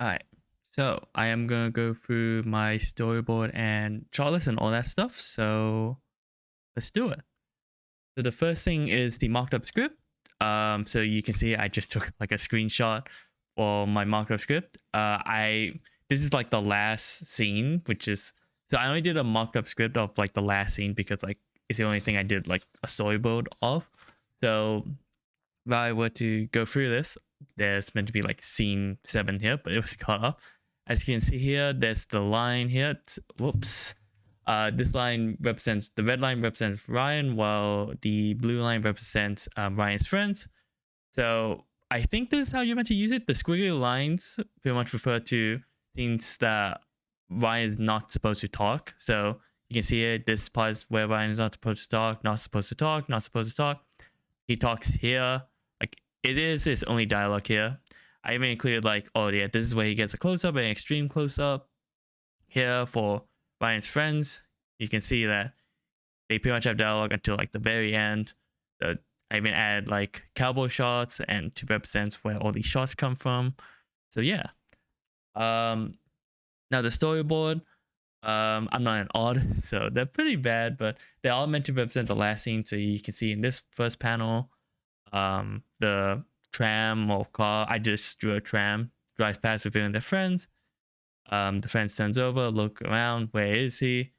Alright, so I am gonna go through my storyboard and chart list and all that stuff, so let's do it. So the first thing is the mocked up script. So you can see I just took like a screenshot for my mocked up script. This is like the last scene, which is so I only did a mocked up script of like the last scene because like it's the only thing I did like a storyboard of. So if I were to go through this, there's meant to be like scene 7 here, but it was cut off. As you can see here, there's the line here. Whoops. This line represents, the red line represents Ryan, while the blue line represents Ryan's friends. So I think this is how you're meant to use it. The squiggly lines pretty much refer to scenes that Ryan is not supposed to talk. So you can see it. This part is where Ryan is not supposed to talk, not supposed to talk, not supposed to talk. He talks here. Like it is his only dialogue here. I even included like, oh yeah, this is where he gets a close up, an extreme close up. Here for Ryan's friends, you can see that they pretty much have dialogue until like the very end. I even add like cowboy shots and to represent where all these shots come from. So yeah. Now the storyboard. I'm not an odd, so they're pretty bad, but they're all meant to represent the last scene. So you can see in this first panel, the tram or car. I just drew a tram drives past revealing their friends. The friend turns over, look around. Where is he?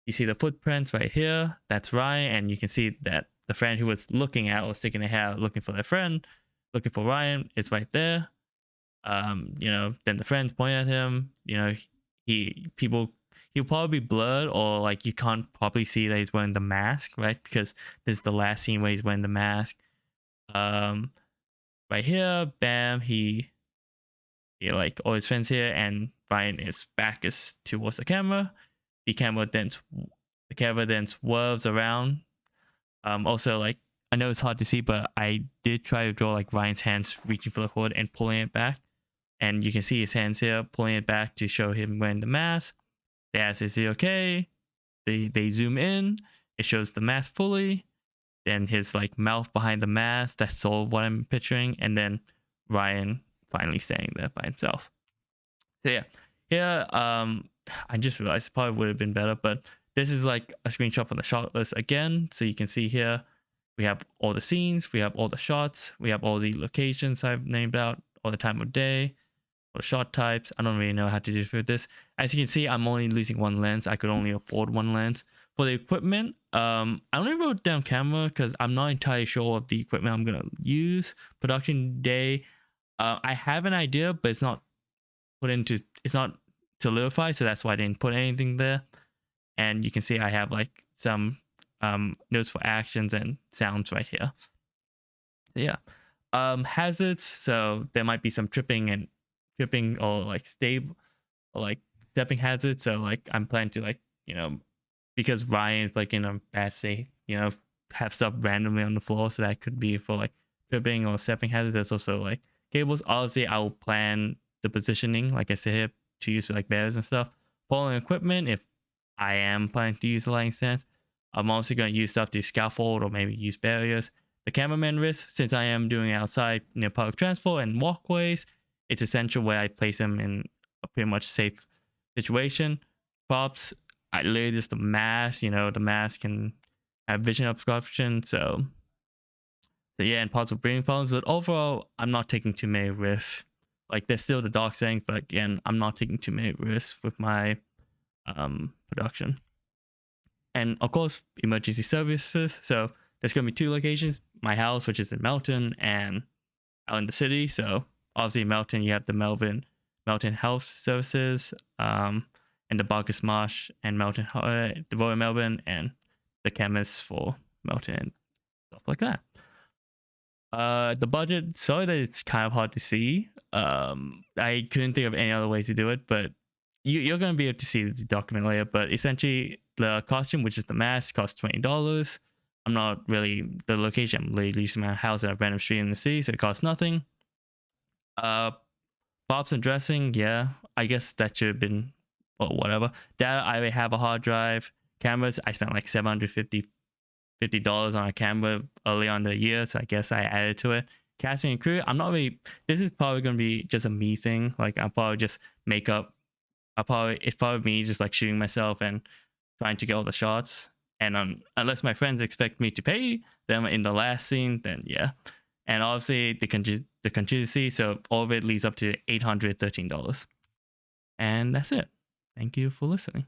You see the footprints right here. That's Ryan, and you can see that the friend who was looking at or sticking their head out looking for their friend, looking for Ryan, it's right there. Then the friends point at him. He'll probably be blurred or like you can't probably see that he's wearing the mask, right? Because this is the last scene where he's wearing the mask. Um, right here, bam, he like all his friends here, and Ryan is back is towards the camera. The camera then swerves around. Also like I know it's hard to see, but I did try to draw like Ryan's hands reaching for the hood and pulling it back, and you can see his hands here pulling it back to show him wearing the mask. They ask, "Is he okay?" They zoom in. It shows the mask fully. Then his like mouth behind the mask. That's all what I'm picturing, and then Ryan finally standing there by himself. So yeah, here I just realized it probably would have been better, but this is like a screenshot from the shot list again. So you can see here we have all the scenes, we have all the shots, we have all the locations I've named out, all the time of day, all the shot types. I don't really know how to do for this. As you can see, I'm only losing one lens. I could only afford one lens. For the equipment, I only wrote down camera because I'm not entirely sure of the equipment I'm gonna use. Production day, I have an idea, but it's not solidified, so that's why I didn't put anything there. And you can see I have like some notes for actions and sounds right here. Yeah. Hazards, so there might be some tripping or like stable or like stepping hazards. So like I'm planning to like, because Ryan's like in a bad state, have stuff randomly on the floor. So that could be for like tripping or stepping hazards. There's also like cables. Obviously I'll plan the positioning, like I said here, to use for like barriers and stuff. Falling equipment, if I am planning to use the lighting stance, I'm also going to use stuff to scaffold or maybe use barriers. The cameraman risk, since I am doing it outside near public transport and walkways, it's essential where I place them in a pretty much safe situation. Props, I literally just the mask, the mask can have vision obstruction, so yeah, and possible breathing problems. But overall, I'm not taking too many risks. Like there's still the dark settings, but again, I'm not taking too many risks with my production. And of course, emergency services. So there's gonna be two locations: my house, which is in Melton, and out in the city. So obviously, Melton, you have the Melton Health Services, and the Bacchus Marsh and Melton, the Royal Melbourne, and the chemist for Melton and stuff like that. The budget, sorry that it's kind of hard to see. I couldn't think of any other way to do it, but you're going to be able to see the document later. But essentially, the costume, which is the mask, costs $20. I'm not really the location. I'm literally using my house at a random street in the city, so it costs nothing. Props and dressing, yeah, I guess that should have been, or whatever. Data, I have a hard drive. Cameras, I spent like $750 on a camera early on the year, so I guess I added to it. casting a crew, I'm not really. This is probably gonna be just a me thing. Like I'll probably just make up. It's probably me just like shooting myself and trying to get all the shots. And unless my friends expect me to pay them in the last scene, then yeah. And obviously the contingency, so all of it leads up to $813. And that's it. Thank you for listening.